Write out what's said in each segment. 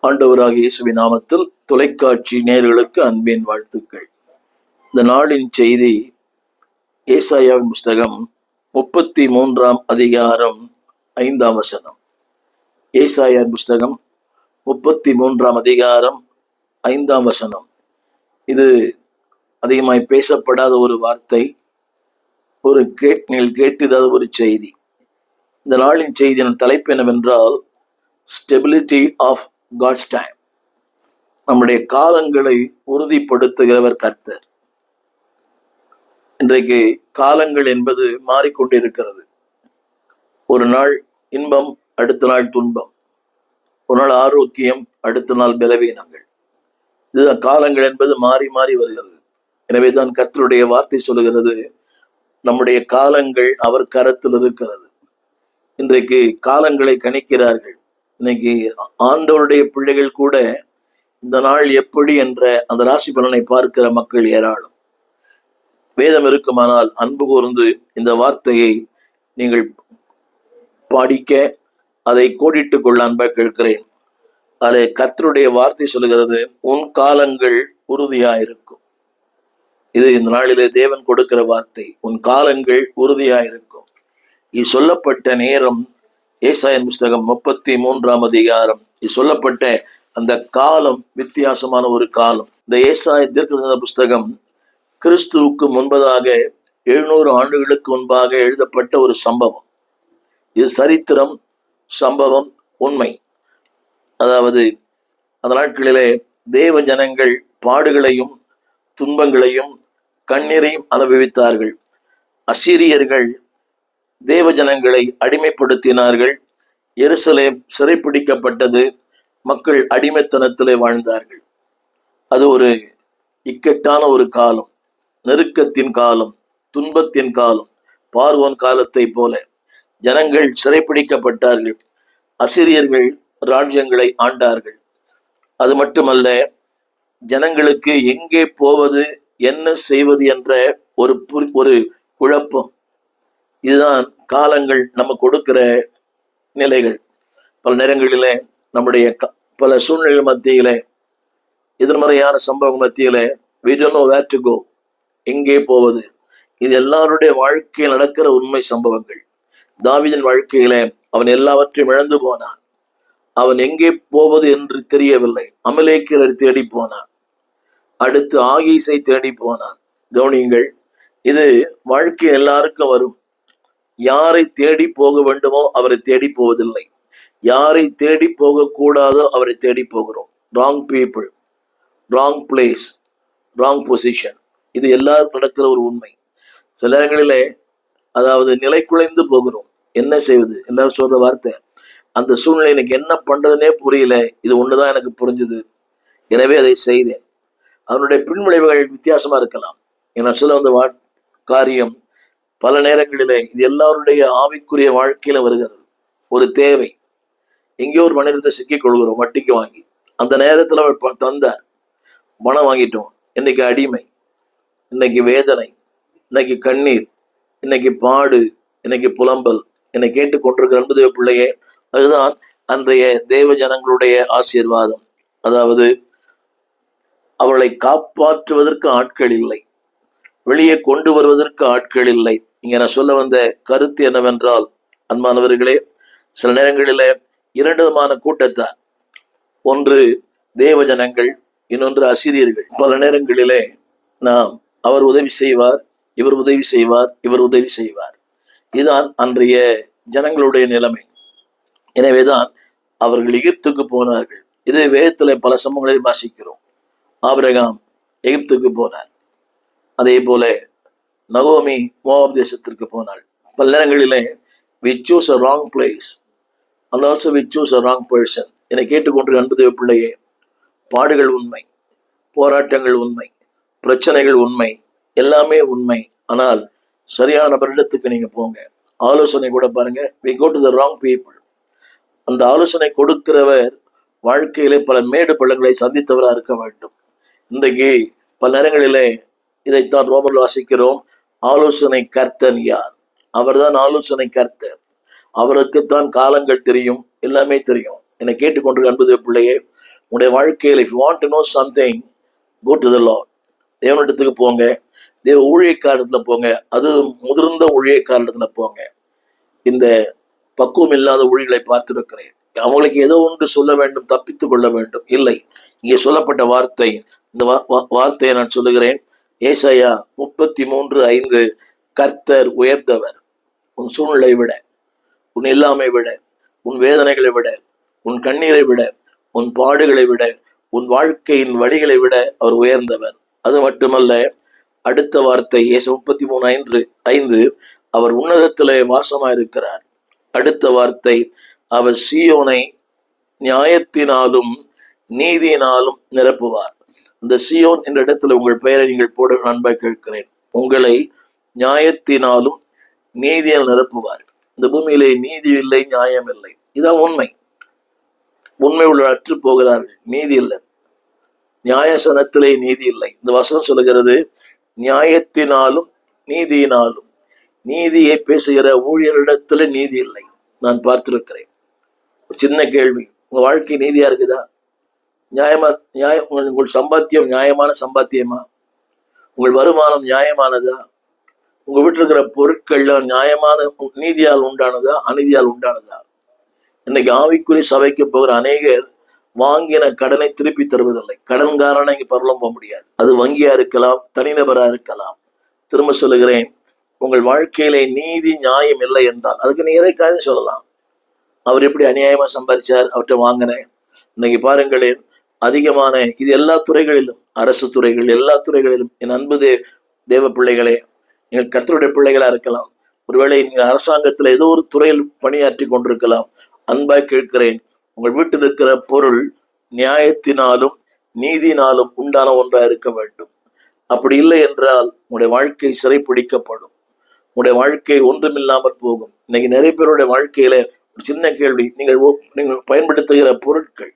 ஆண்டவராகிய இயேசுவின் நாமத்தில் தொலைக்காட்சி நேயர்களுக்கு அன்பின் வாழ்த்துக்கள். இந்த நாளின் செய்தி ஏசாயாவின் புஸ்தகம் 33ஆம் அதிகாரம் 5ஆம் வசனம். ஏசாயாவின் புஸ்தகம் 33ஆம் அதிகாரம் 5ஆம் வசனம். இது அதிகமாய் பேசப்படாத ஒரு வார்த்தை, ஒரு கேட்டிடாத ஒரு செய்தி. இந்த நாளின் செய்தியின் தலைப்பு என்னவென்றால், ஸ்டெபிலிட்டி ஆஃப் God's time. நம்முடைய காலங்களை உறுதிப்படுத்துகிறவர் கர்த்தர். இன்றைக்கு காலங்கள் என்பது மாறிக்கொண்டிருக்கிறது. ஒரு நாள் இன்பம், அடுத்த நாள் துன்பம். ஒரு நாள் ஆரோக்கியம், அடுத்த நாள் பலவீனங்கள். இதுதான் காலங்கள் என்பது மாறி மாறி வருகிறது. எனவே தான் கர்த்தருடைய வார்த்தை சொல்லுகிறது, நம்முடைய காலங்கள் அவர் கரத்தில் இருக்கிறது. இன்றைக்கு காலங்களை கணிக்கிறார்கள். இன்னைக்கு ஆண்டவருடைய பிள்ளைகள் கூட இந்த நாள் எப்படி என்ற அந்த ராசி பலனை பார்க்கிற மக்கள் ஏராளம். வேதம் இருக்குமானால் அன்பு கூர்ந்து இந்த வார்த்தையை நீங்கள் படிக்க, அதை கோடிட்டுக் கொள்ள அன்பை கேட்கிறேன். அதை கர்த்தருடைய வார்த்தை சொல்லுகிறது, உன் காலங்கள் உறுதியாயிருக்கும். இது இந்த நாளிலே தேவன் கொடுக்கிற வார்த்தை. உன் காலங்கள் உறுதியாயிருக்கும். இது சொல்லப்பட்ட நேரம் ஏசாயா புஸ்தகம் 33ஆம் அதிகாரம். இது சொல்லப்பட்ட அந்த காலம் வித்தியாசமான ஒரு காலம். இந்த ஏசாயா தீர்க்கதரிசன புஸ்தகம் கிறிஸ்துவுக்கு முன்பதாக 700 ஆண்டுகளுக்கு முன்பாக எழுதப்பட்ட ஒரு சம்பவம். இது சரித்திரம், சம்பவம், உண்மை. அதாவது அந்த நாட்களிலே தேவ ஜனங்கள் பாடுகளையும் துன்பங்களையும் கண்ணீரையும் அனுபவித்தார்கள். அசீரியர்கள் தேவ ஜனங்களை அடிமைப்படுத்தினார்கள். எருசலேம் சிறைப்பிடிக்கப்பட்டது. மக்கள் அடிமைத்தனத்திலே வாழ்ந்தார்கள். அது ஒரு இக்கட்டான ஒரு காலம், நெருக்கத்தின் காலம், துன்பத்தின் காலம். பார்வோன் காலத்தை போல ஜனங்கள் சிறைப்பிடிக்கப்பட்டார்கள். அசீரியர்கள் ராஜ்யங்களை ஆண்டார்கள். அது மட்டுமல்ல, ஜனங்களுக்கு எங்கே போவது, என்ன செய்வது என்ற ஒரு குழப்பம். இதுதான் காலங்கள் நம்ம கொடுக்கிற நிலைகள். பல நேரங்களிலே நம்முடைய பல சூழ்நிலை மத்தியிலே, எதிர்மறையான சம்பவம் மத்தியிலே, we don't know where to go, எங்கே போவது. இது எல்லாருடைய வாழ்க்கையில் நடக்கிற உண்மை சம்பவங்கள். தாவீதின் வாழ்க்கையிலே அவன் எல்லாவற்றையும் இழந்து போனான். அவன் எங்கே போவது என்று தெரியவில்லை. அமலேக்கியரை தேடி போனான். அடுத்து ஆகீஸை தேடி போனான். கவனியுங்கள், இது வாழ்க்கை எல்லாருக்கும் வரும். யாரை தேடி போக வேண்டுமோ அவரை தேடி போவதில்லை. யாரை தேடி போகக்கூடாதோ அவரை தேடி போகிறோம். Wrong people, wrong place, wrong position. இது எல்லாருக்கும் நடக்கிற ஒரு உண்மை. சில நேரங்களிலே அதாவது நிலை குலைந்து போகிறோம். என்ன செய்வது? எல்லாரும் சொல்ற வார்த்தை, அந்த சூழ்நிலை எனக்கு என்ன பண்றதுனே புரியல, இது ஒண்ணுதான் எனக்கு புரிஞ்சுது, எனவே அதை செய்தேன். அதனுடைய பின்விளைவுகள் வித்தியாசமா இருக்கலாம். என சொல்ல வந்த காரியம் பல நேரங்களிலே இது எல்லாருடைய ஆவிக்குரிய வாழ்க்கையில வருகிறது. ஒரு தேவை, எங்கேயோ ஒரு மனிதத்தை சிக்கிக் கொள்கிறோம் வட்டிக்கு வாங்கி. அந்த நேரத்தில் அவர் தந்தார், பணம் வாங்கிட்டோம். இன்னைக்கு அடிமை, இன்னைக்கு வேதனை, இன்னைக்கு கண்ணீர், இன்னைக்கு பாடு, இன்னைக்கு புலம்பல். என்னை கேட்டுக் கொண்டிருக்கிற அன்பு தேவ பிள்ளையே, அதுதான் அன்றைய தேவ ஜனங்களுடைய ஆசீர்வாதம். அதாவது அவளை காப்பாற்றுவதற்கு ஆட்கள் இல்லை, வெளியே கொண்டு வருவதற்கு ஆட்கள் இல்லை. இங்க நான் சொல்ல வந்த கருத்து என்னவென்றால், அன்பானவர்களே, சில நேரங்களிலே 2 விதமான கூட்டத்தார். ஒன்று தேவ ஜனங்கள், இன்னொன்று அசீரியர்கள். பல நேரங்களிலே நாம் அவர் உதவி செய்வார், இவர் உதவி செய்வார், இவர் உதவி செய்வார். இதுதான் அன்றைய ஜனங்களுடைய நிலைமை. எனவேதான் அவர்கள் எகிப்துக்கு போனார்கள். இதை வேதத்துல பல சம்பவங்களில் வாசிக்கிறோம். ஆபிரகாம் எகிப்துக்கு போனார். அதே போல நகோமி மோவாப் தேசத்திற்கு போனாள். பல நேரங்களிலே we choose a wrong place and also we choose a wrong person. என்னை கேட்டுக்கொண்டு அன்பு தேவ பிள்ளையே, பாடுகள் உண்மை, போராட்டங்கள் உண்மை, பிரச்சனைகள் உண்மை, எல்லாமே உண்மை. ஆனால் சரியான வருடத்துக்கு நீங்க போங்க. ஆலோசனை கூட பாருங்க, we go to the wrong people. அந்த ஆலோசனை கொடுக்கிறவர் வாழ்க்கையிலே பல மேடு பள்ளங்களை சந்தித்தவராக இருக்க வேண்டும். இன்றைக்கு பல நேரங்களிலே இதைத்தான் ரோமர்கள் வாசிக்கிறோம். ஆலோசனை கர்த்தன் யார்? அவர்தான் ஆலோசனை கர்த்தர். அவருக்குத்தான் காலங்கள் தெரியும், எல்லாமே தெரியும். என்னை கேட்டுக்கொண்டு அன்பு பிள்ளையே, உங்களுடைய வாழ்க்கையில் if you want to know something, go to the Lord. தேவனிடத்துக்கு போங்க, தேவ ஊழியக்காரத்துல போங்க, அது முதிர்ந்த ஊழியக்காரத்துல போங்க. இந்த பக்குவம் இல்லாத ஊழியர்களை பார்த்திருக்கிறேன். அவங்களுக்கு ஏதோ ஒன்று சொல்ல வேண்டும், தப்பித்துக் கொள்ள வேண்டும். இல்லை, இங்கே சொல்லப்பட்ட வார்த்தை, இந்த வார்த்தையை நான் சொல்லுகிறேன். ஏசாயா 33:5, கர்த்தர் உயர்ந்தவர். உன் சூழ்நிலை விட, உன் இல்லாமை விட, உன் வேதனைகளை விட, உன் கண்ணீரை விட, உன் பாடுகளை விட, உன் வாழ்க்கையின் வழிகளை விட அவர் உயர்ந்தவர். அது மட்டுமல்ல, அடுத்த வார்த்தை ஏசு 33:5, அவர் உன்னதத்திலே வாசமாயிருக்கிறார். அடுத்த வார்த்தை, அவர் சீயோனை நியாயத்தினாலும் நீதியினாலும் நிரப்புவார். இந்த சீயோன் என்ற இடத்துல உங்கள் பெயரை நீங்கள் போட அன்பாய் கேட்கிறேன். உங்களை நியாயத்தினாலும் நீதியால் நிரப்புவார். இந்த பூமியிலே நீதி இல்லை, நியாயம் இல்லை. இதான் உண்மை. உண்மை உள்ள அற்று போகிறார்கள், நீதி இல்லை. நியாயசனத்திலே நீதி இல்லை. இந்த வசனம் சொல்லுகிறது, நியாயத்தினாலும் நீதியினாலும். நீதியை பேசுகிற ஊழியரிடத்துல நீதி இல்லை. நான் பார்த்திருக்கிறேன். ஒரு சின்ன கேள்வி, உங்க வாழ்க்கை நீதியா இருக்குதா? உங்கள் சம்பாத்தியம் நியாயமான சம்பாத்தியமா? உங்கள் வருமானம் நியாயமானதா? உங்க வீட்டில் இருக்கிற பொருட்கள்ல நியாயமான நீதியால் உண்டானதா, அநீதியால் உண்டானதா? இன்னைக்கு ஆவிக்குரிய சபைக்கு போகிற அநேகர் வாங்கின கடனை திருப்பி தருவதில்லை. கடன்காரனை இங்க பரலம் போக முடியாது. அது வங்கியா இருக்கலாம், தனிநபரா இருக்கலாம். திரும்ப சொல்லுகிறேன், உங்கள் வாழ்க்கையிலே நீதி நியாயம் இல்லை என்றால் அதுக்கு நீ எதை காரணம் சொல்லலாம்? அவர் எப்படி அநியாயமா சம்பாதிச்சார், அவர்கிட்ட வாங்கினேன். இன்னைக்கு பாருங்களேன், அதிகமான இது எல்லா துறைகளிலும், அரசு துறைகள், எல்லா துறைகளிலும் என் அன்பு தேவ பிள்ளைகளே, நீங்கள் கர்த்தருடைய பிள்ளைகளா இருக்கலாம். ஒருவேளை நீங்கள் அரசாங்கத்துல ஏதோ ஒரு துறையில் பணியாற்றி கொண்டிருக்கலாம். அன்பாய் கேட்கிறேன், உங்கள் வீட்டில் இருக்கிற பொருள் நியாயத்தினாலும் நீதினாலும் உண்டான ஒன்றா இருக்க வேண்டும். அப்படி இல்லை என்றால் உங்களுடைய வாழ்க்கை சிறைப்பிடிக்கப்படும். உங்களுடைய வாழ்க்கை ஒன்றுமில்லாமல் போகும். இன்னைக்கு நிறைய பேருடைய வாழ்க்கையில ஒரு சின்ன கேள்வி, நீங்கள் பயன்படுத்துகிற பொருட்கள்,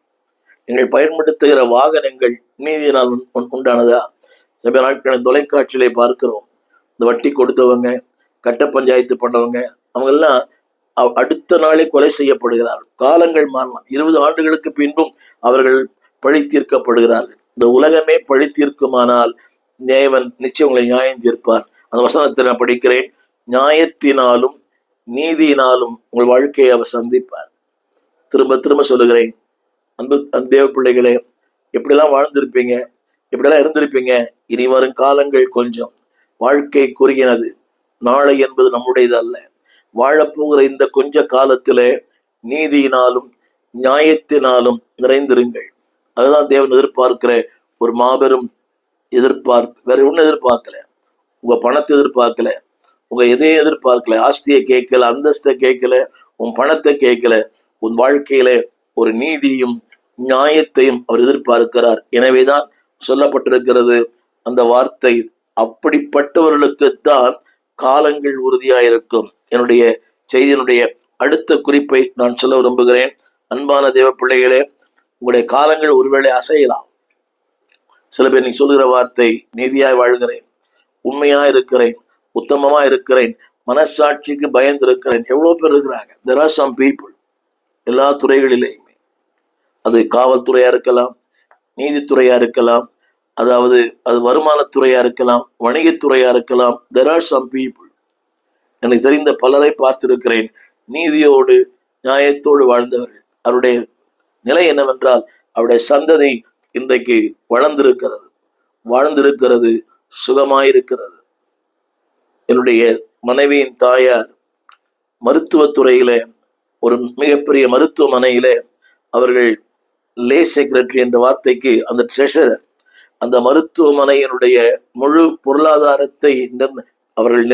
நீங்கள் பயன்படுத்துகிற வாகனங்கள் நீதியினால் உண்டானதா? சில நாட்களில் தொலைக்காட்சியிலே பார்க்கிறோம், இந்த வட்டி கொடுத்தவங்க, கட்ட பஞ்சாயத்து பண்ணவங்க, அவங்க எல்லாம் அடுத்த நாளே கொலை செய்யப்படுகிறார்கள். காலங்கள் மாறலாம், 20 ஆண்டுகளுக்கு பின்பும் அவர்கள் பழி தீர்க்கப்படுகிறார்கள். இந்த உலகமே பழி தீர்க்குமானால் தேவன் நிச்சயம் உங்களை நியாயம் தீர்ப்பார். அந்த வசனத்தை நான் படிக்கிறேன், நியாயத்தினாலும் நீதியினாலும் உங்கள் வாழ்க்கையை அவர் சந்திப்பார். திரும்ப திரும்ப சொல்லுகிறேன், அன்பு தேவ பிள்ளைகளே, எப்படிலாம் வாழ்ந்திருப்பீங்க, எப்படிலாம் இருந்திருப்பீங்க. இனி வரும் காலங்கள் கொஞ்சம். வாழ்க்கை குறுகினது. நாளை என்பது நம்முடையது அல்ல. வாழப்போகிற இந்த கொஞ்ச காலத்திலே நீதியினாலும் நியாயத்தினாலும் நிறைந்திருங்கள். அதுதான் தேவன் எதிர்பார்க்கிற ஒரு மாபெரும் எதிர்பார்ப்பு. வேற ஒன்றும் எதிர்பார்க்கல. உங்க பணத்தை எதிர்பார்க்கல, உங்க எதையும் எதிர்பார்க்கல. ஆஸ்தியை கேட்கல, அந்தஸ்தை கேட்கல, உன் பணத்தை கேட்கல. உன் வாழ்க்கையில ஒரு நீதியும் நியாயத்தையும் அவர் எதிர்பார்க்கிறார். எனவேதான் சொல்லப்பட்டிருக்கிறது அந்த வார்த்தை, அப்படிப்பட்டவர்களுக்குத்தான் காலங்கள் உறுதியாயிருக்கும். என்னுடைய செய்தியினுடைய அடுத்த குறிப்பை நான் சொல்ல விரும்புகிறேன். அன்பான தேவ பிள்ளைகளே, உங்களுடைய காலங்கள் ஒருவேளை அசையலாம். சில பேர் நீ சொல்லுகிற வார்த்தை, நீதியாய் வாழ்கிறேன், உண்மையா இருக்கிறேன், உத்தமமா இருக்கிறேன், மனசாட்சிக்கு பயந்து இருக்கிறேன். எவ்வளவு பேர் இருக்கிறாங்க. There are some people, எல்லா துறைகளிலேயுமே, அது காவல்துறையா இருக்கலாம், நீதித்துறையா இருக்கலாம், அதாவது அது வருமானத்துறையா இருக்கலாம், வணிகத்துறையா இருக்கலாம். There are some people, எனக்கு தெரிந்த பலரை பார்த்திருக்கிறேன், நீதியோடு நியாயத்தோடு வாழ்ந்தவர்கள். அவருடைய நிலை என்னவென்றால், அவருடைய சந்ததி இன்றைக்கு வாழ்ந்திருக்கிறது, சுகமாயிருக்கிறது. என்னுடைய மனைவியின் தாயார் மருத்துவத்துறையில ஒரு மிகப்பெரிய மருத்துவமனையில அவர்கள் லே செக்ரட்டரி என்ற வார்த்தைக்கு அந்த ட்ரெஷரர், அந்த மருத்துவமனையினுடைய முழு பொருளாதாரத்தை அவர்கள்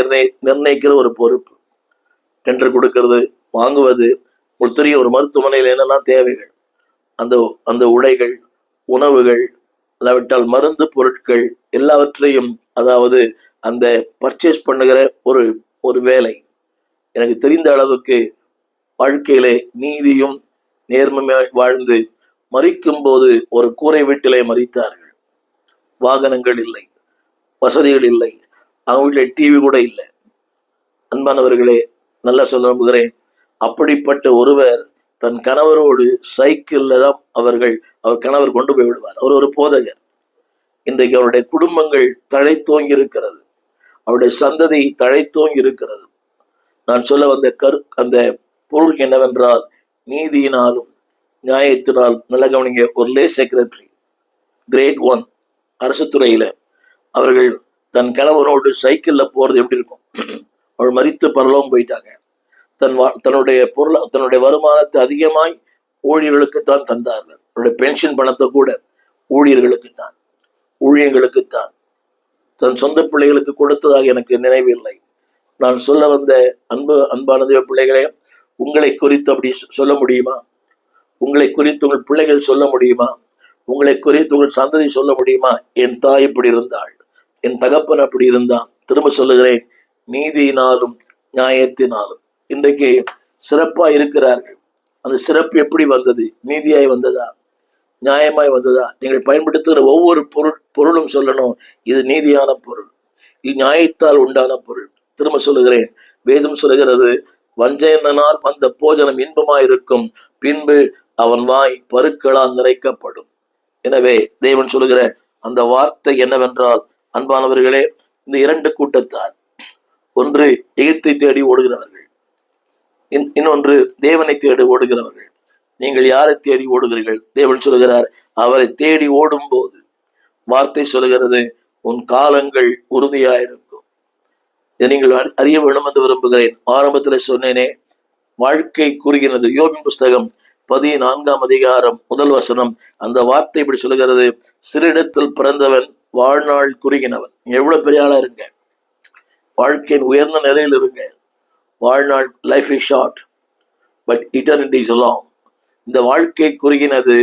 நிர்ணயிக்கிற ஒரு பொறுப்பு. டெண்டர் கொடுக்கிறது, வாங்குவது. ஒருத்தரிய ஒரு மருத்துவமனையில் என்னெல்லாம் தேவைகள், அந்த உடைகள், உணவுகள், இல்லாவிட்டால் மருந்து பொருட்கள் எல்லாவற்றையும், அதாவது அந்த பர்ச்சேஸ் பண்ணுகிற ஒரு வேலை. எனக்கு தெரிந்த அளவுக்கு வாழ்க்கையிலே நீதியும் நேர்மையாய் வாழ்ந்து மரிக்கும் போது ஒரு கூரை வீட்டிலே மரித்தார்கள். வாகனங்கள் இல்லை, வசதிகள் இல்லை, அவங்க வீட்டில் டிவி கூட இல்லை. அன்பானவர்களே, நல்லா சொல்ல விரும்புகிறேன், அப்படிப்பட்ட ஒருவர் தன் கணவரோடு சைக்கிள்ல தான் அவர் கணவர் கொண்டு போய் விடுவார். அவர் ஒரு போதகர். இன்றைக்கு அவருடைய குடும்பங்கள் தழைத்தோங்கி இருக்கிறது, அவருடைய சந்ததி தழைத்தோங்கி இருக்கிறது. நான் சொல்ல வந்த அந்த பொருள் என்னவென்றால், நீதியினாலும் நியாயத்தினால், நல்ல கவனிங்க, ஒரு லே செக்ரட்டரி கிரேட் 1 அரசு துறையில அவர்கள் தன் கணவனோடு சைக்கிள்ல போறது எப்படி இருக்கும்? அவள் மரித்து பரலோகம் போயிட்டாங்க. தன்னுடைய வருமானத்தை அதிகமாய் ஊழியர்களுக்குத்தான் தந்தார்கள். அவருடைய பென்ஷன் பணத்தை கூட ஊழியர்களுக்குத்தான், ஊழியர்களுக்குத்தான். தன் சொந்த பிள்ளைகளுக்கு கொடுத்ததாக எனக்கு நினைவில்லை. நான் சொல்ல வந்த அன்பான தேவ பிள்ளைகளே, உங்களை குறித்து அப்படி சொல்ல முடியுமா? உங்களை குறித்து உங்கள் பிள்ளைகள் சொல்ல முடியுமா? உங்களை குறித்து உங்கள் சந்ததி சொல்ல முடியுமா? என் தாய் இப்படி இருந்தாள், என் தகப்பன் அப்படி இருந்தான். திரும்ப சொல்லுகிறேன், நீதியினாலும் நியாயத்தினாலும் இன்றைக்கு சிறப்பாய் இருக்கிறார்கள். அந்த சிறப்பு எப்படி வந்தது? நீதியாய் வந்ததா? நியாயமாய் வந்ததா? நீங்கள் பயன்படுத்துகிற ஒவ்வொரு பொருளும் சொல்லணும், இது நீதியான பொருள், இது நியாயத்தால் உண்டான பொருள். திரும்ப சொல்லுகிறேன், வேதம் சொல்லுகிறது, வஞ்சனையினால் வந்த போஜனம் இன்பமாயிருக்கும், பின்பு அவன் வாய் பருக்களால் நிறைக்கப்படும். எனவே தேவன் சொல்லுகிற அந்த வார்த்தை என்னவென்றால், அன்பானவர்களே, இந்த 2 கூட்டத்தார், ஒன்று எகிப்தை தேடி ஓடுகிறவர்கள், இன்னொன்று தேவனை தேடி ஓடுகிறவர்கள். நீங்கள் யாரை தேடி ஓடுகிறீர்கள்? தேவன் சொல்லுகிறார், அவரை தேடி ஓடும் போது வார்த்தை சொல்லுகிறது, உன் காலங்கள் உறுதியாயிருக்கும். இதை நீங்கள் அறிய வேண்டும் என்று விரும்புகிறேன். ஆரம்பத்தில் சொன்னேனே, வாழ்க்கை குறுகினது. யோபின் புஸ்தகம் 14ஆம் அதிகாரம் 1 வசனம், அந்த வார்த்தை இப்படி சொல்லுகிறது, சிறிடத்தில் பிறந்தவன் வாழ்நாள் குறுகினவன். எவ்வளவு பெரிய ஆளா இருங்க, வாழ்க்கையின் உயர்ந்த நிலையில் இருங்க, வாழ்நாள், life is short but eternity is long. இந்த வாழ்க்கை குறுகினது,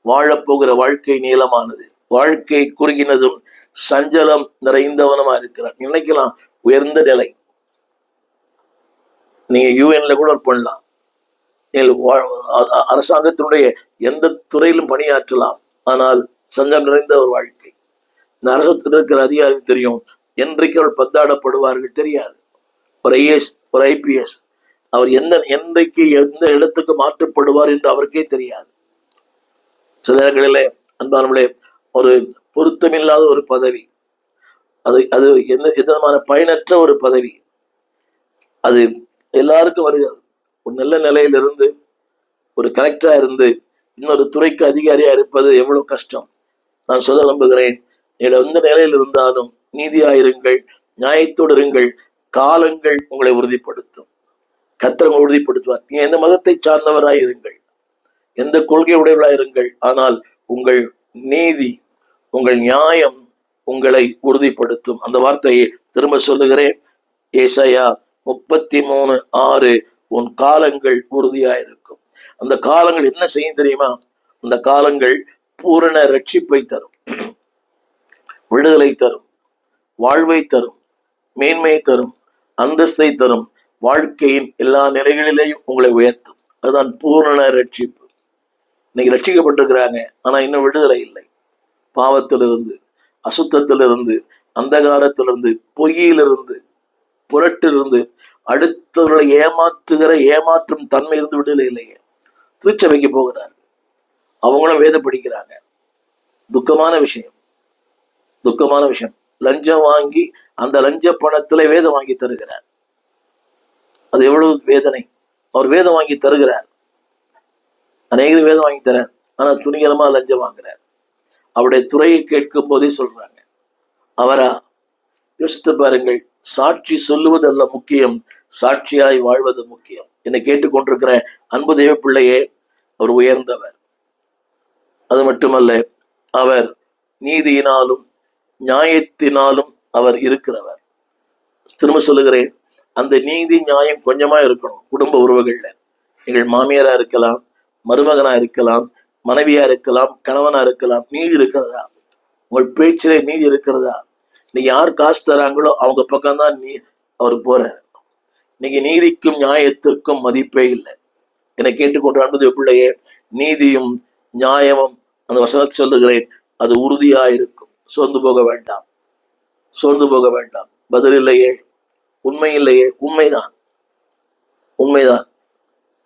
வாழப்போகிற வாழ்க்கை நீளமானது. வாழ்க்கை குறுகினதும் சஞ்சலம் நிறைந்தவனமா இருக்கிறான். நினைக்கலாம் உயர்ந்த நிலை, நீங்க யூஎன்ல கூட பண்ணலாம், அரசாங்கத்தினுடைய எந்த துறையிலும் பணியாற்றலாம். ஆனால் சஞ்சலம் நிறைந்த ஒரு வாழ்க்கை. இந்த அரசத்தில் இருக்கிற அதிகாரி தெரியும், என்றைக்கு அவள் பந்தாடப்படுவார்கள் தெரியாது. ஒரு ஐஏஎஸ், ஒரு ஐபிஎஸ், அவர் என்றைக்கு எந்த இடத்துக்கு மாற்றப்படுவார் என்று அவருக்கே தெரியாது. சில நேரங்களிலே அன்பானவர்களே, ஒரு பொருத்தமில்லாத ஒரு பதவி, அது எந்த விதமான பயனற்ற ஒரு பதவி, அது எல்லாருக்கும் வருகிறது. ஒரு நல்ல நிலையிலிருந்து ஒரு கலெக்டரா இருந்து இன்னொரு துறைக்கு அதிகாரியா இருப்பது எவ்வளவு கஷ்டம். நான் சொல்ல விரும்புகிறேன், நீங்கள் எந்த நிலையில் இருந்தாலும் நீதியாயிருங்கள், நியாயத்தோடு இருங்கள். காலங்கள் உங்களை உறுதிப்படுத்தும், கர்த்தர் உறுதிப்படுத்துவார். நீங்க எந்த மதத்தை சார்ந்தவராய் இருங்கள், எந்த கொள்கை உடையவராய் இருங்கள், ஆனால் உங்கள் நீதி, உங்கள் நியாயம் உங்களை உறுதிப்படுத்தும். அந்த வார்த்தையை திரும்ப சொல்லுகிறேன், ஏசாயா 33:6, உன் காலங்கள் உறுதியாயிருக்கும். அந்த காலங்கள் என்ன செய்யும் தெரியுமா? அந்த காலங்கள் பூரண ரட்சிப்பை தரும், விடுதலை தரும், வாழ்வை தரும், மேன்மையை தரும், அந்தஸ்தை தரும், வாழ்க்கையின் எல்லா நிலைகளிலேயும் உங்களை உயர்த்தும். அதுதான் பூரண ரட்சிப்பு. இன்னைக்கு ரட்சிக்கப்பட்டிருக்கிறாங்க, ஆனா இன்னும் விடுதலை இல்லை. பாவத்திலிருந்து, அசுத்தத்திலிருந்து, அந்தகாரத்திலிருந்து, பொய்யிலிருந்து, புரட்டிலிருந்து, அடுத்தவர்களை ஏமாற்றுகிற ஏமாற்றும் தன்மை இருந்து விடுதலை இல்லையே. திருச்சபைக்கு போகிறார், அவங்களும் வேத படிக்கிறாங்க. துக்கமான விஷயம், துக்கமான விஷயம். லஞ்சம் வாங்கி அந்த லஞ்ச பணத்துல வேதம் வாங்கி தருகிறார். அது எவ்வளவு வேதனை. அவர் வேதம் வாங்கி தருகிறார், அநேகர் வேதம் வாங்கி தரார், ஆனா துணிகரமா லஞ்சம் வாங்குறார். அவருடைய துறையை கேட்கும் போதே சொல்றாங்க, அவரா? யோசித்து பாருங்கள். சாட்சி சொல்லுவது அல்ல முக்கியம், சாட்சியாய் வாழ்வது முக்கியம். என்னை கேட்டுக்கொண்டிருக்கிற அன்பு தெய்வ பிள்ளையே, அவர் உயர்ந்தவர். அது மட்டுமல்ல, அவர் நீதியினாலும் நியாயத்தினாலும் அவர் இருக்கிறவர். திரும்ப சொல்லுகிறேன், அந்த நீதி நியாயம் கொஞ்சமா இருக்கணும். குடும்ப உறவுகள்ல நீங்கள் மாமியாரா இருக்கலாம், மருமகனா இருக்கலாம், மனைவியா இருக்கலாம், கணவனா இருக்கலாம். நீதி இருக்கிறதா? உங்கள் பேச்சிலே நீதி இருக்கிறதா? நீ யார் காசு தராங்களோ அவங்க பக்கம்தான் அவர் போறார். இன்னைக்கு நீதிக்கும் நியாயத்திற்கும் மதிப்பே இல்லை. என்னை கேட்டுக்கொண்டு அன்பது பிள்ளையே, நீதியும் நியாயமும், அந்த வசனத்தை சொல்லுகிறேன், அது உறுதியாயிருக்கும். சோர்ந்து போக வேண்டாம், சோர்ந்து போக வேண்டாம். பதில் இல்லையே, உண்மை இல்லையே, உண்மைதான், உண்மைதான்.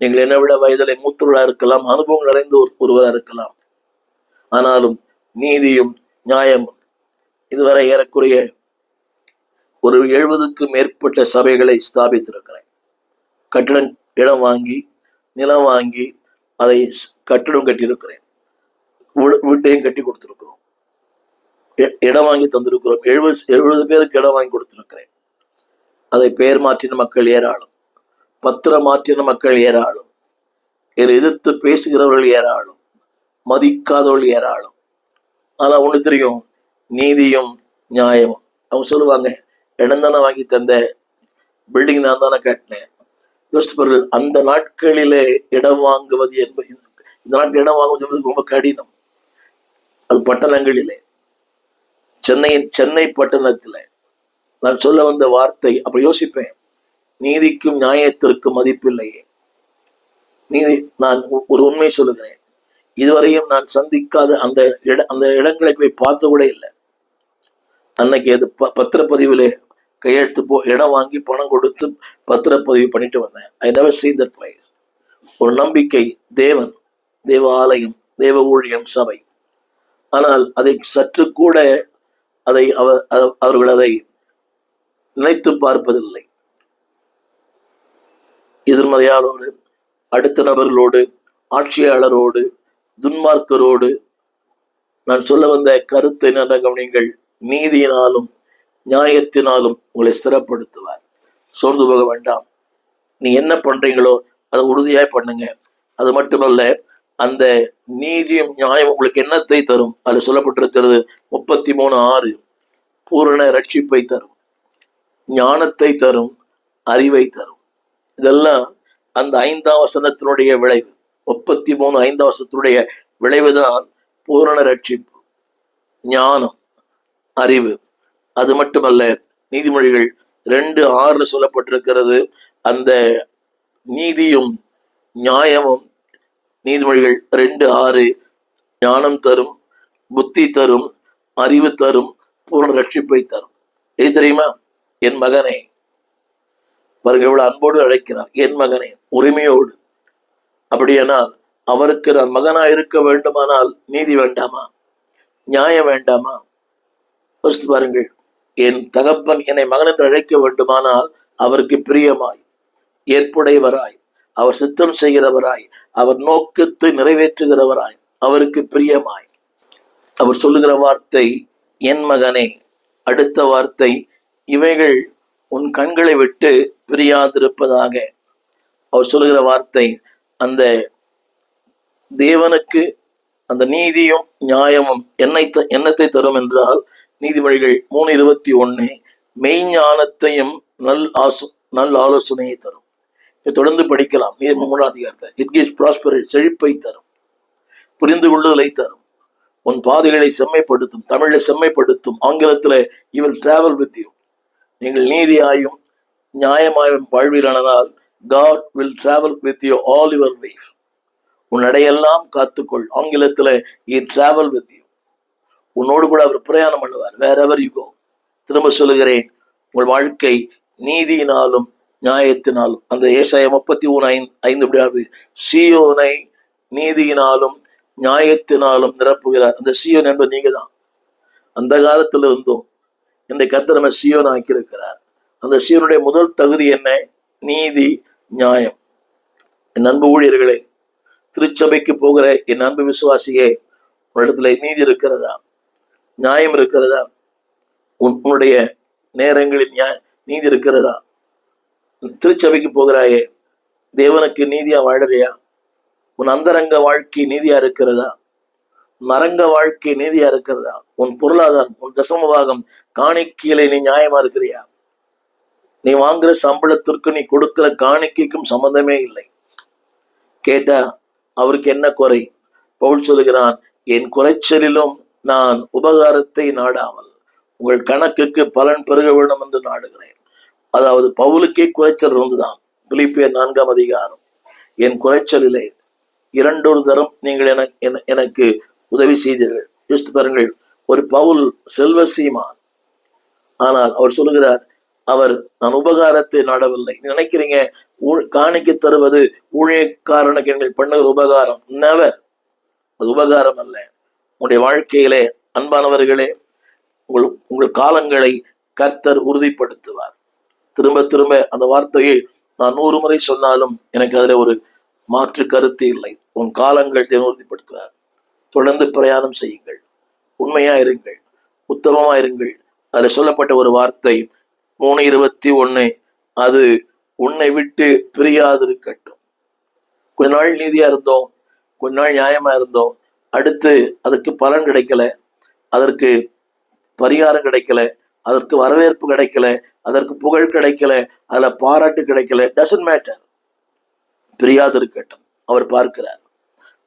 நீங்கள் என்னை விட வயதிலே மூத்தவர்களாக இருக்கலாம், அனுபவம் நிறைந்த ஒருவராக இருக்கலாம். ஆனாலும் நீதியும் நியாயமும் இதுவரை ஏறக்குறைய ஒரு 70க்கும் மேற்பட்ட சபைகளை ஸ்தாபித்திருக்கிறேன். கட்டிடம் இடம் வாங்கி நிலம் வாங்கி அதை கட்டிடம் கட்டியிருக்கிறேன். வீட்டையும் கட்டி கொடுத்திருக்கிறோம். இடம் வாங்கி தந்திருக்கிறோம். 70 பேருக்கு இடம் வாங்கி கொடுத்திருக்கிறேன். அதை பெயர் மாற்றின மக்கள் ஏராளம், பத்திரம் மாற்றின மக்கள் ஏராளம், இதை எதிர்த்து பேசுகிறவர்கள் ஏராளம், மதிக்காதவர்கள் ஏராளம். ஆனா ஒண்ணு தெரியும், நீதியும் நியாயமும். அவங்க சொல்லுவாங்க, இடம் தானே வாங்கி தந்த, பில்டிங் நான் தானே கட்டினேன். யோசிப்பவர்கள், அந்த நாட்களிலே இடம் வாங்குவது என்பது, இந்த நாட்டில் இடம் வாங்குவது என்பது ரொம்ப கடினம். அது பட்டணங்களிலே, சென்னை பட்டணத்துல நான் சொல்ல வந்த வார்த்தை, அப்ப யோசிப்பேன், நீதிக்கும் நியாயத்திற்கும் மதிப்பில்லையே. நீதி, நான் ஒரு உண்மை சொல்லுகிறேன், இதுவரையும் நான் சந்திக்காத அந்த இடங்களை போய் பார்த்து கூட இல்லை. அன்னைக்கு அது பத்திரப்பதிவுல கையெழுத்து இடம் வாங்கி பணம் கொடுத்து பத்திரப்பதிவு பண்ணிட்டு வந்தேன். I never seen that place. ஒரு நம்பிக்கை, தேவன், தேவ ஆலயம், தேவ ஊழியம், சபை. ஆனால் அதை சற்று கூட அவர்கள் அதை நினைத்து பார்ப்பதில்லை. எதிர்மறையாளோடு, அடுத்த நபர்களோடு, ஆட்சியாளரோடு, துன்மார்க்கரோடு. நான் சொல்ல வந்த கருத்தை நல்ல கவனிங்கள். நீதியினாலும் நியாயத்தினாலும் உங்களை ஸ்திரப்படுத்துவார். சோர்ந்து போக வேண்டாம். நீ என்ன பண்றீங்களோ அதை உறுதியாய் பண்ணுங்க. அது மட்டுமல்ல, அந்த நீதியும் நியாயம் உங்களுக்கு என்னத்தை தரும்? அது சொல்லப்பட்டிருக்கிறது 33:6. பூரண ரட்சிப்பை தரும், ஞானத்தை தரும், அறிவை தரும். இதெல்லாம் அந்த 5ஆம் வசனத்தினுடைய விளைவு. 33 5ஆம் வசனத்தினுடைய விளைவுதான் பூரண ரட்சிப்பு, ஞானம், அறிவு. அது மட்டுமல்ல, நீதிமொழிகள் 2:6 சொல்லப்பட்டிருக்கிறது, அந்த நீதியும் நியாயமும். நீதிமொழிகள் 2:6 ஞானம் தரும், புத்தி தரும், அறிவு தரும், பூரண ரட்சிப்பை தரும். இது தெரியுமா? என் மகனே, பாருங்க எவ்வளவு அன்போடு அழைக்கிறார், என் மகனே, உரிமையோடு. அப்படியானால் அவருக்கு நான் மகனா இருக்க வேண்டுமானால் நீதி வேண்டாமா? நியாயம் வேண்டாமா? பாருங்கள், என் தகப்பன் என்னை மகன் என்று அழைக்க வேண்டுமானால் அவருக்கு பிரியமாய், ஏற்புடையவராய், அவர் சித்தம் செய்கிறவராய், அவர் நோக்கத்தை நிறைவேற்றுகிறவராய், அவருக்கு பிரியமாய். அவர் சொல்லுகிற வார்த்தை, என் மகனே. அடுத்த வார்த்தை, இவைகள் உன் கண்களை விட்டு பிரியாதிருப்பதாக. அவர் சொல்லுகிற வார்த்தை, அந்த தேவனுக்கு அந்த நீதியும் நியாயமும் என்னத்தை தரும் என்றால், நீதிமொழிகள் 3:21 மெய்ஞானத்தையும் நல் ஆலோசனையை தரும். தொடர்ந்து படிக்கலாம். 3ஆம் அதிகாரத்தை. இட் கிவ்ஸ் ப்ராஸ்பரிட்டி, செழிப்பை தரும், புரிந்து கொள்ளுதலை தரும், உன் பாதைகளை செம்மைப்படுத்தும். தமிழ்ல செம்மைப்படுத்தும், ஆங்கிலத்துல you will travel with you. நீங்கள் நீதியாயும் நியாயமாயும் வாழ்வீரானால் God will travel with you all your ways. உன் நடையெல்லாம் காத்துக்கொள். ஆங்கிலத்துல he travel with you. உன்னோடு கூட அவர் பிரயாணம் பண்ணுவார், wherever you go. திரும்ப சொல்லுகிறேன், உங்கள் வாழ்க்கை நீதியினாலும் நியாயத்தினாலும். அந்த ஏசாயா 33:5 சீயோனை நீதியினாலும் நியாயத்தினாலும் நிரப்புகிறார். அந்த சீயோன் என்பது நீங்க தான். அந்த காலத்துல இருந்தும் இந்த கர்த்தர் நம்ம சீயோன் ஆக்கியிருக்கிறார். அந்த சீயோனுடைய முதல் தகுதி என்ன? நீதி, நியாயம். என் அன்பு ஊழியர்களே, திருச்சபைக்கு போகிற என் அன்பு விசுவாசியே, உன்னிடத்துல நீதி இருக்கிறதா? நியாயம் இருக்கிறதா? உன்னுடைய நேரங்களில் நீதி இருக்கிறதா? திருச்சபைக்கு போகிறாயே, தேவனுக்கு நீதியா வாழறியா? உன் அந்தரங்க வாழ்க்கை நீதியா இருக்கிறதா? உன் அரங்க வாழ்க்கை நீதியா இருக்கிறதா? உன் பொருளாதாரம், உன் தசமபாகம், காணிக்கையில நீ நியாயமா இருக்கிறியா? நீ வாங்குற சம்பளத்திற்கு நீ கொடுக்கிற காணிக்கைக்கும் சம்பந்தமே இல்லை. கேட்டா அவருக்கு என்ன குறை? பவுல் சொல்லுகிறான், என் குறைச்சலிலும் நான் உபகாரத்தை நாடாமல் உங்கள் கணக்குக்கு பலன் பெருக வேண்டும் என்று நாடுகிறேன். அதாவது பவுலுக்கே குறைச்சல் இருந்துதான். பிலிப்பியர் 4ஆம் அதிகாரம், என் குறைச்சலிலே 2 தரம் நீங்கள் எனக்கு உதவி செய்தீர்கள். யோசித்து பாருங்கள், ஒரு பவுல் செல்வ சீமான், ஆனால் அவர் சொல்லுகிறார், அவர் நான் உபகாரத்தை நாடவில்லை. நினைக்கிறீங்க காணிக்க தருவது ஊழியக்காரனுக்கு எங்கள் பண்ணுகிற உபகாரம்? நெவர். அது உபகாரம் அல்ல. உங்களுடைய வாழ்க்கையிலே அன்பானவர்களே, உங்கள் காலங்களை கர்த்தர் உறுதிப்படுத்துவார். திரும்ப திரும்ப அந்த வார்த்தையை நான் 100 முறை சொன்னாலும் எனக்கு அதுல ஒரு மாற்று கருத்து இல்லை. உன் காலங்கள் உறுதிப்படுத்துவார். தொடர்ந்து பிரயாணம் செய்யுங்கள், உண்மையா இருங்கள், உத்தமமா இருங்கள். அதுல சொல்லப்பட்ட ஒரு வார்த்தை 3:21, அது உன்னை விட்டு பிரியாதிருக்கட்டும். கொஞ்ச நாள் நீதியா இருந்தோம், கொஞ்ச நாள் நியாயமா இருந்தோம், அடுத்து அதுக்கு பலன் கிடைக்கல, அதற்கு பரிகாரம் கிடைக்கல, அதற்கு வரவேற்பு கிடைக்கல, அதற்கு புகழ் கிடைக்கல, அதுல பாராட்டு கிடைக்கல, டசன்ட் மேட்டர், பிரியாதிருக்கட்டும், அவர் பார்க்கிறார்.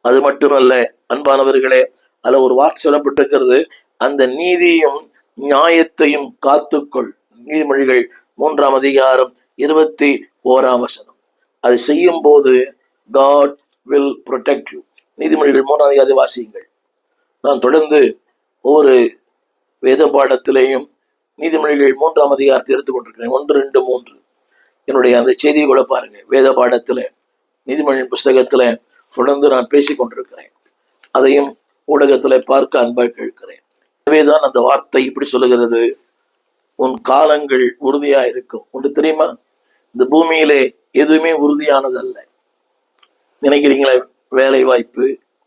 அது மட்டுமல்ல அன்பானவர்களே, அதுல ஒரு வார்த்தை சொல்லப்பட்டிருக்கிறது, அந்த நீதியும் நியாயத்தையும் காத்துக்கொள். நீதிமொழிகள் 3ஆம் அதிகாரம் 21ஆம் வசனம். அதை செய்யும் போது God will protect you. நீதிமொழிகள் 3ஆம் அதிகாரத்தை வாசியுங்கள். நான் தொடர்ந்து ஒவ்வொரு வேத பாடத்திலேயும் நீதிமொழிகள் 3ஆம் அதிகாரத்தை எடுத்துக்கொண்டிருக்கிறேன். 1, 2, 3 என்னுடைய அந்த செய்தியை கூட பாருங்க. வேத பாடத்துல நீதிமொழியின் புஸ்தகத்துல தொடர்ந்து நான் பேசிக் கொண்டிருக்கிறேன். அதையும் ஊடகத்துல பார்க்க அன்பாக கேட்கிறேன். எனவேதான் அந்த வார்த்தை இப்படி சொல்லுகிறது, உன் காலங்கள் உறுதியா இருக்கும். ஒன்று தெரியுமா, இந்த பூமியிலே எதுவுமே உறுதியானதல்ல. நினைக்கிறீங்களா, வேலை வாய்ப்பு,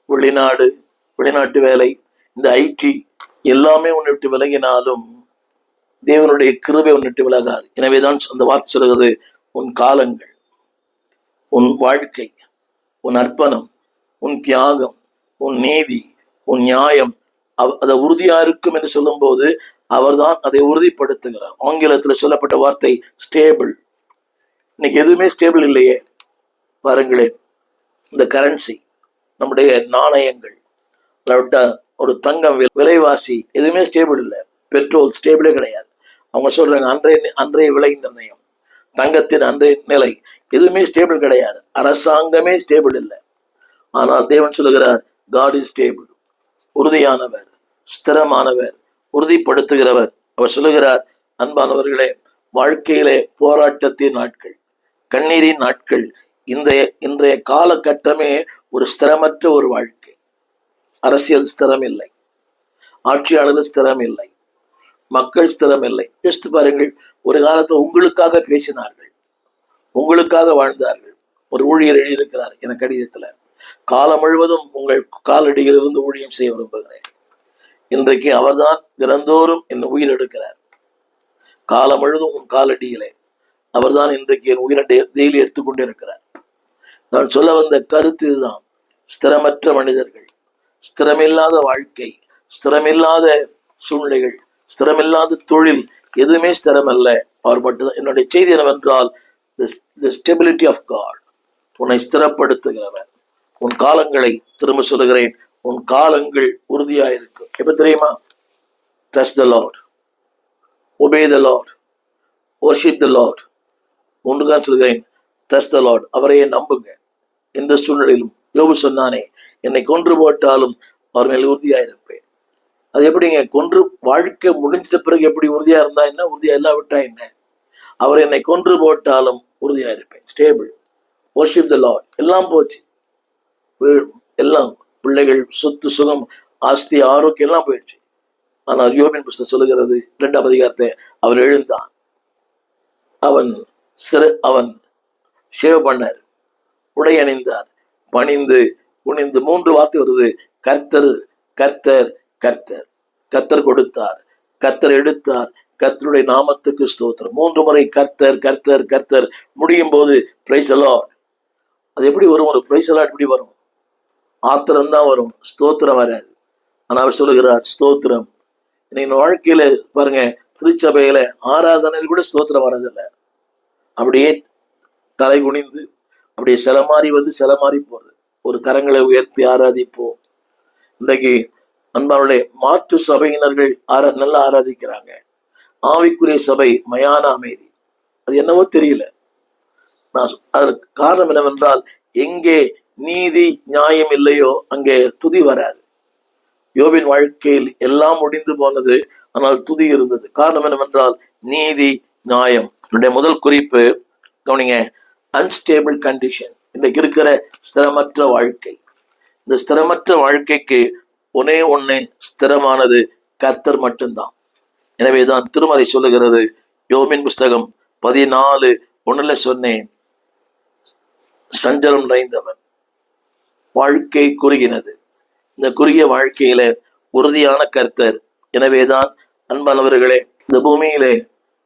வெளிநாட்டு வேலை, இந்த ஐடி எல்லாமே உன்னை விட்டு விலகினாலும் தேவனுடைய கிருபை உன்னை விட்டு விலகாது. எனவேதான் அந்த வார்த்தை சொல்கிறது, உன் காலங்கள், உன் வாழ்க்கை, உன் அர்ப்பணம், உன் தியாகம், உன் நீதி, உன் நியாயம் அதை உறுதியா இருக்கும் என்று சொல்லும் போது அவர்தான் அதை உறுதிப்படுத்துகிறார். ஆங்கிலத்தில் சொல்லப்பட்ட வார்த்தை ஸ்டேபிள். இன்னைக்கு எதுவுமே ஸ்டேபிள் இல்லையே. பாருங்களேன், இந்த கரன்சி, நம்முடைய நாணயங்கள், ஒரு தங்கம் விலைவாசி எதுவுமே ஸ்டேபிள் இல்லை. பெட்ரோல் ஸ்டேபிளே கிடையாது. அவங்க சொல்றாங்க அன்றைய விலை நிர்ணயம், தங்கத்தின் அன்றைய நிலை எதுவுமே ஸ்டேபிள் கிடையாது. அரசாங்கமே ஸ்டேபிள் இல்லை. ஆனால் தேவன் சொல்லுகிறார், God is stable. உறுதியானவர், ஸ்திரமானவர், உறுதிப்படுத்துகிறவர். அவர் சொல்லுகிறார், அன்பானவர்களே, வாழ்க்கையிலே போராட்டத்தின் நாட்கள், கண்ணீரின் நாட்கள், இன்றைய காலகட்டமே ஒரு ஸ்திரமற்ற ஒரு வாழ்க்கை. அரசியல் ஸ்திரம் இல்லை, ஆட்சியாளர்கள் ஸ்திரம் இல்லை, மக்கள் ஸ்திரம் இல்லை. யோசித்து பாருங்கள், ஒரு காலத்தில் உங்களுக்காக பேசினார்கள், உங்களுக்காக வாழ்ந்தார்கள். ஒரு ஊழியர் எழுதியிருக்கிறார் என கடிதத்துல, காலம் முழுவதும் உங்கள் காலடியில் இருந்து ஊழியம் செய்ய விரும்புகிறேன். இன்றைக்கு அவர்தான் தினந்தோறும் என் உயிர் எடுக்கிறார். காலம் முழுவதும் உன் காலடியிலே அவர்தான் இன்றைக்கு என் உயிரை டெய்லி எடுத்துக்கொண்டே இருக்கிறார். நான் சொல்ல வந்த கருத்து இதுதான். ஸ்திரமற்ற மனிதர்கள், ஸ்திரமில்லாத வாழ்க்கை, ஸ்திரமில்லாத சூழ்நிலைகள், ஸ்திரமில்லாத தொழில், எதுவுமே ஸ்திரம் அல்ல. அவர் மட்டும்தான். என்னுடைய செய்தி என்னவென்றால், the stability of God, உன்னை ஸ்திரப்படுத்துகிறவர். உன் காலங்களை, திரும்ப சொல்லுகிறேன், உன் காலங்கள் உறுதியாயிருக்கும். எப்ப தெரியுமா? Trust the Lord, obey the Lord, worship the Lord. ஒன்றுதான் சொல்கிறேன், trust the Lord, அவரையே நம்புங்க. எந்த சூழ்நிலையிலும். யோபு சொன்னானே, என்னை கொன்று போட்டாலும் அவர் மேல் உறுதியாயிருப்பேன். அது எப்படிங்க? கொன்று வாழ்க்கை முடிஞ்சிட்ட பிறகு எப்படி உறுதியா இருந்தா என்ன, உறுதியா இல்லாவிட்டா என்ன? அவர் என்னை கொன்று போட்டாலும் உறுதியாயிருப்பேன். ஸ்டேபிள். worship the Lord. எல்லாம் போச்சு, எல்லாம் பிள்ளைகள், சொத்து, சுகம், ஆஸ்தி, ஆரோக்கியம் எல்லாம் போயிடுச்சு. ஆனால் யோபின் புஸ்தகம் சொல்லுகிறது 2ஆம் அதிகாரத்தை, அவர் எழுந்தான், அவன் ஷேவ் பண்ணார், உடை அணிந்தார், பணிந்து குனிந்து 3 வார்த்தை வருது, கர்த்தர் கர்த்தர் கர்த்தர். கர்த்தர் கொடுத்தார், கர்த்தர் எடுத்தார், கர்த்தருடைய நாமத்துக்கு ஸ்தோத்திரம். 3 முறை கர்த்தர் கர்த்தர் கர்த்தர். முடியும் போது பிரைஸ் தி லார்ட். அது எப்படி வரும்? ஒரு பிரைஸ் தி லார்ட் எப்படி வரும்? ஆத்திரம் தான் வரும், ஸ்தோத்திரம் வராது. ஆனால் அவர் சொல்லுகிறார் ஸ்தோத்திரம். இன்னைக்கு வாழ்க்கையில பாருங்க, திருச்சபையில ஆராதனையில் கூட ஸ்தோத்திரம் வர்றதில்லை. அப்படியே தலை குனிந்து அப்படியே சிலமாறி போறது. ஒரு கரங்களை உயர்த்தி ஆராதிப்போம். இன்றைக்கு அன்பானுடைய மாற்று சபையினர்கள் நல்லா ஆராதிக்கிறாங்க. ஆவிக்குரிய சபை மயான அமைதி. அது என்னவோ தெரியல. அதற்கு காரணம் என்னவென்றால், எங்கே நீதி நியாயம் இல்லையோ அங்கே துதி வராது. யோபின் வாழ்க்கையில் எல்லாம் முடிந்து போனது, ஆனால் துதி இருந்தது. காரணம் என்னவென்றால், நீதி நியாயம். என்னுடைய முதல் குறிப்பு கவனிங்க, அன்ஸ்டேபிள் கண்டிஷன். இன்றைக்கு இருக்கிற ஸ்திரமற்ற வாழ்க்கை. இந்த ஸ்திரமற்ற வாழ்க்கைக்கு ஒன்னே ஒண்ணு ஸ்திரமானது, கர்த்தர் மட்டும்தான். எனவேதான் திருமறை சொல்லுகிறது, யோபின் புஸ்தகம் 14:1 சொன்னேன், சஞ்சலம் நிறைந்தவன் வாழ்க்கை குறுகினது. இந்த குறுகிய வாழ்க்கையில உறுதியான கர்த்தர். எனவேதான் அன்பானவர்களே, இந்த பூமியிலே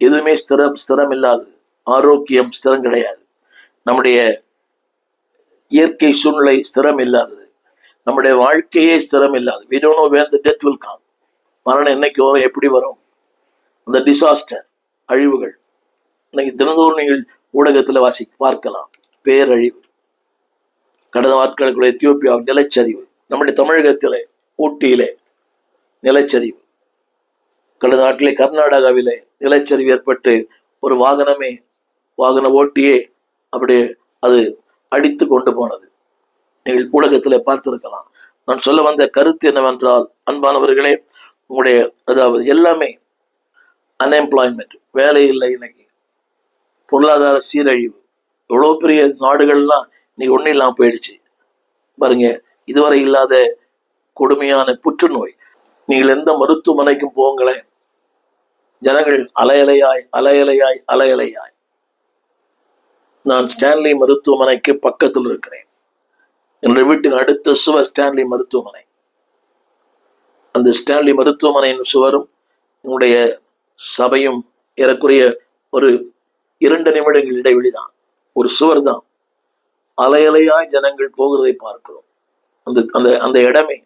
எதுவுமே ஸ்திரம் இல்லாதது. ஆரோக்கியம் ஸ்திரம் கிடையாது. நம்முடைய இயற்கை சூழ்நிலை ஸ்திரம் இல்லாதது. நம்முடைய வாழ்க்கையே ஸ்திரம் இல்லாது. We don't know when the death will come. மரணம் என்னைக்கு வரும், எப்படி வரும், அந்த டிசாஸ்டர், அழிவுகள். இன்னைக்கு தினந்தோறும் நீங்கள் ஊடகத்தில் பார்க்கலாம், பேரழிவு. கடந்த நாட்களுக்குள்ள எத்தியோப்பியா நிலச்சரிவு, நம்முடைய தமிழகத்திலே ஊட்டியிலே நிலச்சரிவு, கடந்த நாட்டிலே கர்நாடகாவிலே நிலச்சரிவு ஏற்பட்டு ஒரு வாகன ஓட்டியே அப்படியே அது அடித்து கொண்டு போனது. நீங்கள் ஊடகத்தில் பார்த்திருக்கலாம். நான் சொல்ல வந்த கருத்து என்னவென்றால், அன்பானவர்களே, உங்களுடைய அதாவது எல்லாமே அன்எம்ப்ளாய்மெண்ட், வேலை இல்லை, இன்னைக்கு பொருளாதார சீரழிவு, எவ்வளோ பெரிய நாடுகள்லாம் இன்னைக்கு ஒன்றும் இல்லாமல் போயிடுச்சு பாருங்க. இதுவரை இல்லாத கொடுமையான புற்றுநோய். நீங்கள் எந்த மருத்துவமனைக்கும் போங்களேன், ஜனங்கள் அலையலையாய். நான் ஸ்டான்லி மருத்துவமனைக்கு பக்கத்தில் இருக்கிறேன். என்னுடைய வீட்டுக்கு அடுத்த சுவர் ஸ்டான்லி மருத்துவமனை. அந்த ஸ்டான்லி மருத்துவமனையின் சுவரும் என்னுடைய சபையும் ஏறக்குறைய ஒரு 2 நிமிடங்கள் இடைவெளிதான், ஒரு சுவர் தான். அலையலையாய் ஜனங்கள் போகிறதை பார்க்கிறோம். அந்த இடமே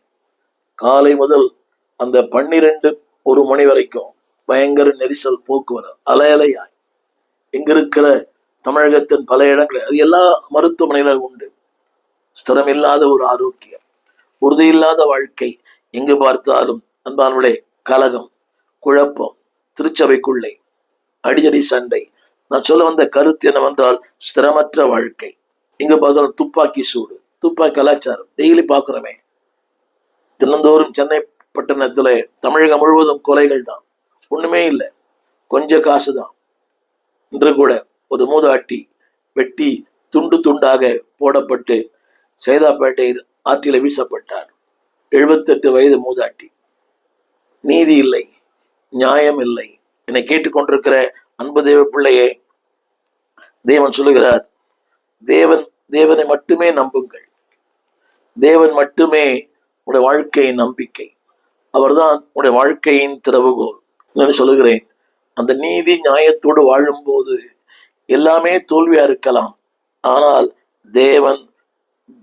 காலை முதல் அந்த 12-1 மணி வரைக்கும் பயங்கர நெரிசல், போக்குவரத்து, அலையலையாய். இங்க இருக்கிற தமிழகத்தின் பல இடங்கள், அது எல்லா மருத்துவமனையிலும் உண்டு. ஸ்திரமில்லாத ஒரு ஆரோக்கியம், உறுதியில்லாத வாழ்க்கை. எங்கு பார்த்தாலும் அன்பானவர்களே, கலகம், குழப்பம், திருச்சபைக்குள்ளே அடிக்கடி சண்டை. நான் சொல்ல வந்த கருத்து என்னவென்றால், ஸ்திரமற்ற வாழ்க்கை. எங்க பார்த்தாலும் துப்பாக்கி சூடு, துப்பாக்கி கலாச்சாரம் டெய்லி பார்க்கிறோமே. தினந்தோறும் சென்னை பட்டணத்துல, தமிழகம் முழுவதும் கொலைகள் தான், ஒண்ணுமே இல்லை, கொஞ்சம் காசு தான். இன்று கூட ஒரு மூதாட்டி வெட்டி துண்டு துண்டாக போடப்பட்டு சைதாப்பேட்டையில் ஆற்றில வீசப்பட்டார். 78 வயது மூதாட்டி. நீதி இல்லை, நியாயம் இல்லை. என்னை கேட்டுக்கொண்டிருக்கிற அன்பு தேவ பிள்ளையே, தேவன் சொல்லுகிறார், தேவனை மட்டுமே நம்புங்கள். தேவன் மட்டுமே உடைய வாழ்க்கையின் நம்பிக்கை. அவர்தான் உடைய வாழ்க்கையின் திறவுகோல். நான் சொல்லுகிறேன், அந்த நீதி நியாயத்தோடு வாழும்போது எல்லாமே தோல்வியா இருக்கலாம், ஆனால் தேவன்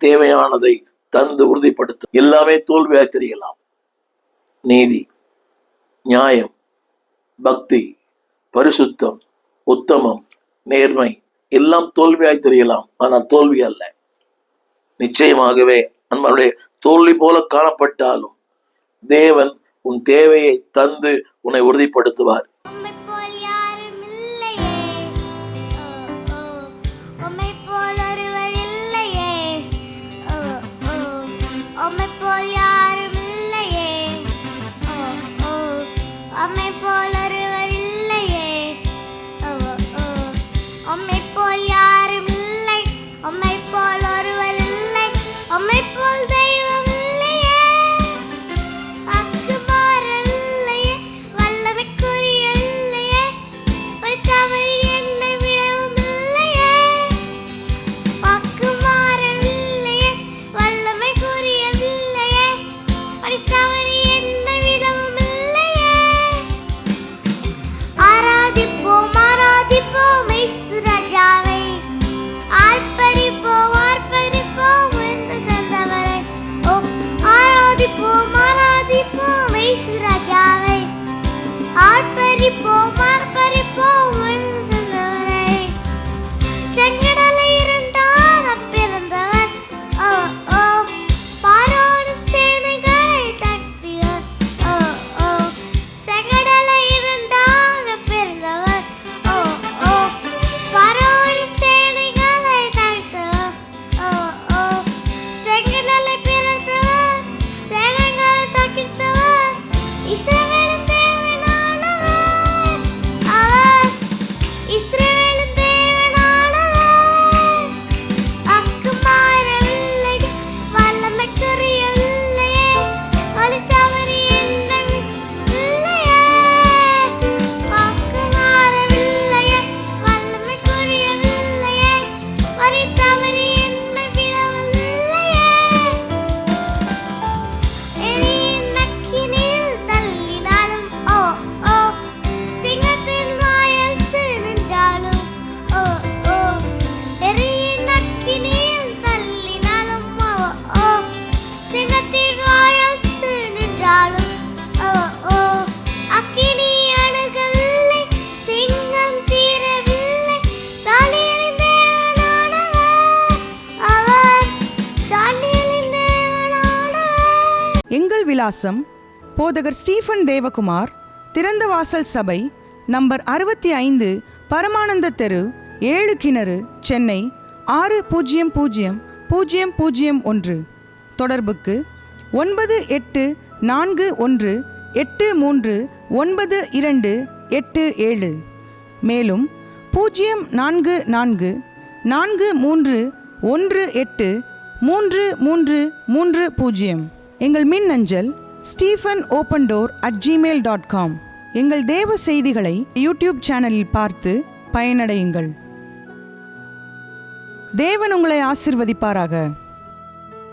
தேவையானதை தந்து உறுதிப்படுத்தும். எல்லாமே தோல்வியாய் தெரியலாம். நீதி, நியாயம், பக்தி, பரிசுத்தம், உத்தமம், நேர்மை எல்லாம் தோல்வியாய் தெரியலாம், ஆனால் தோல்வி அல்ல. நிச்சயமாகவே நம்மளுடைய தோல்வி போல காணப்பட்டாலும் தேவன் உன் தேவையை தந்து உன்னை உறுதிப்படுத்துவார். விலாசம்: போதகர் ஸ்டீஃபன் தேவகுமார், திறந்த வாசல் சபை, நம்பர் 65, பரமானந்த தெரு, 7 கிணறு, சென்னை 600001. தொடர்புக்கு 9841839287. மேலும் 0444318330. எங்கள் மின்னஞ்சல் stephenopendor@gmail.com. எங்கள் தேவ செய்திகளை யூடியூப் சேனலில் பார்த்து பயனடையுங்கள். தேவன் உங்களை ஆசீர்வதிப்பாராக.